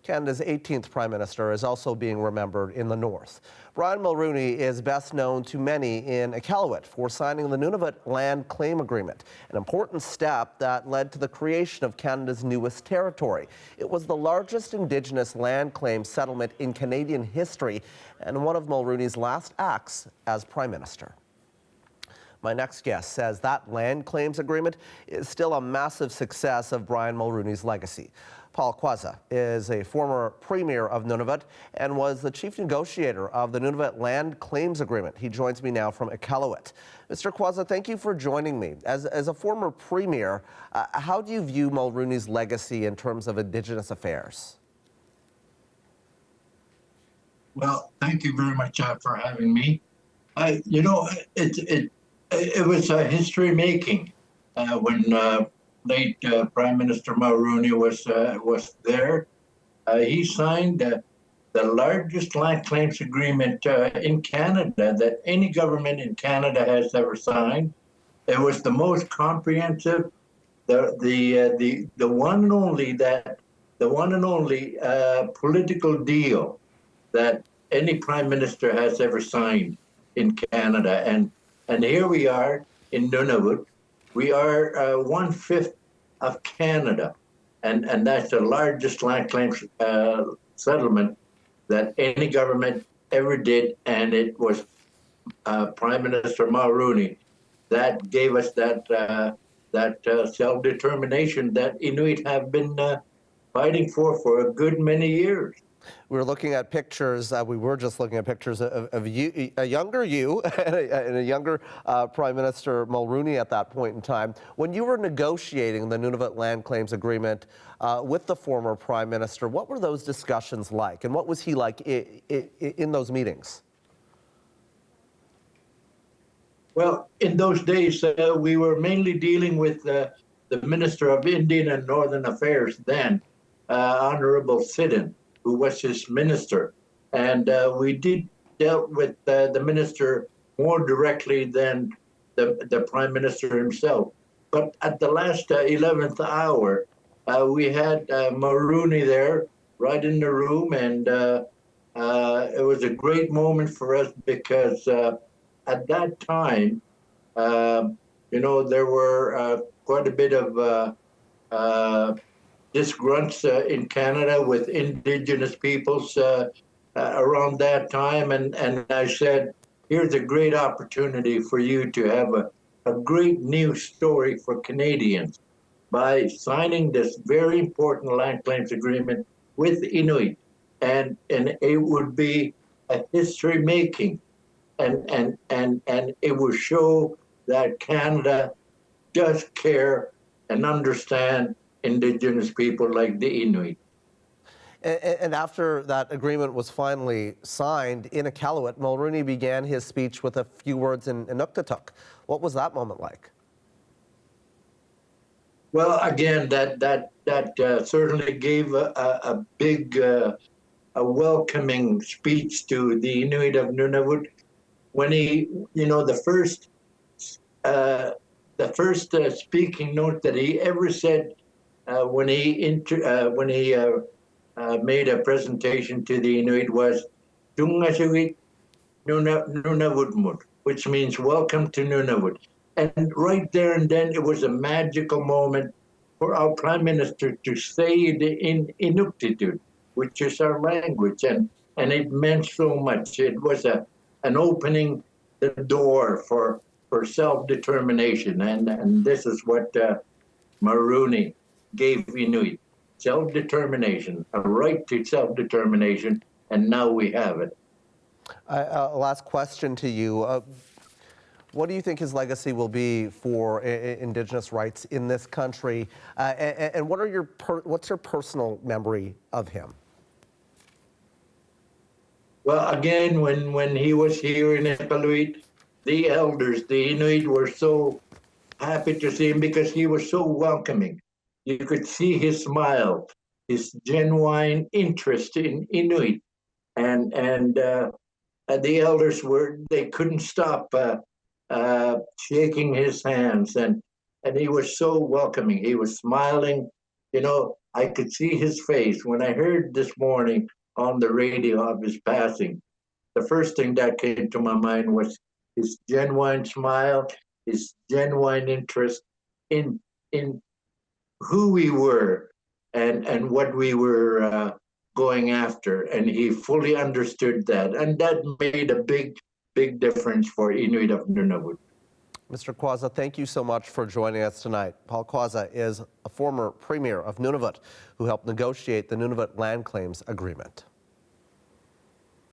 Canada's 18th Prime Minister is also being remembered in the north. Brian Mulroney is best known to many in Iqaluit for signing the Nunavut Land Claim Agreement, an important step that led to the creation of Canada's newest territory. It was the largest Indigenous land claim settlement in Canadian history and one of Mulroney's last acts as Prime Minister. My next guest says that land claims agreement is still a massive success of Brian Mulroney's legacy. Paul Quassa is a former premier of Nunavut and was the chief negotiator of the Nunavut Land Claims Agreement. He joins me now from Iqaluit. Mr. Quassa, thank you for joining me. As a former premier, how do you view Mulroney's legacy in terms of Indigenous affairs? Well, thank you very much for having me. It was history making when late Prime Minister Mulroney was there. He signed the largest land claims agreement in Canada that any government in Canada has ever signed. It was the most comprehensive, the one and only political deal that any Prime Minister has ever signed in Canada. And here we are in Nunavut. We are 1/5 of Canada, and that's the largest land claims settlement that any government ever did, and it was Prime Minister Mulroney that gave us that self-determination that Inuit have been fighting for a good many years. We were looking at pictures. We were just looking at pictures of you, a younger you, and a younger Prime Minister Mulroney at that point in time. When you were negotiating the Nunavut Land Claims Agreement with the former Prime Minister, what were those discussions like, and what was he like in those meetings? Well, in those days, we were mainly dealing with the Minister of Indian and Northern Affairs then, Honorable Sidden, who was his minister. And we dealt with the minister more directly than the Prime Minister himself. But at the last 11th hour, we had Mulroney there right in the room, and it was a great moment for us because at that time, there were quite a bit of disgrunts in Canada with Indigenous peoples around that time, and I said, here's a great opportunity for you to have a great news story for Canadians by signing this very important land claims agreement with Inuit, and it would be a history making, and it would show that Canada does care and understand Indigenous people like the Inuit. And after that agreement was finally signed in Iqaluit, Mulroney began his speech with a few words in Iqaluit. What was that moment like? Well, again, that certainly gave a big, a welcoming speech to the Inuit of Nunavut. When he, the first speaking note that he ever said when he made a presentation to the Inuit was "Tungasivit Nunavutmut," which means "Welcome to Nunavut." And right there and then, it was a magical moment for our Prime Minister to say it in Inuktitut, which is our language, and it meant so much. It was an opening the door for self-determination, and this is what Mulroney gave Inuit: self-determination, a right to self-determination, and now we have it. Last question to you. What do you think his legacy will be for Indigenous rights in this country? And what's your personal memory of him? Well, again, when he was here in Iqaluit, the elders, the Inuit, were so happy to see him because he was so welcoming. You could see his smile, his genuine interest in Inuit, and the elders they couldn't stop shaking his hands, and he was so welcoming. He was smiling. I could see his face. When I heard this morning on the radio of his passing, the first thing that came to my mind was his genuine smile, his genuine interest in who we were and what we were going after. And he fully understood that. And that made a big difference for Inuit of Nunavut. Mr. Quassa, thank you so much for joining us tonight. Paul Quassa is a former premier of Nunavut who helped negotiate the Nunavut Land Claims Agreement.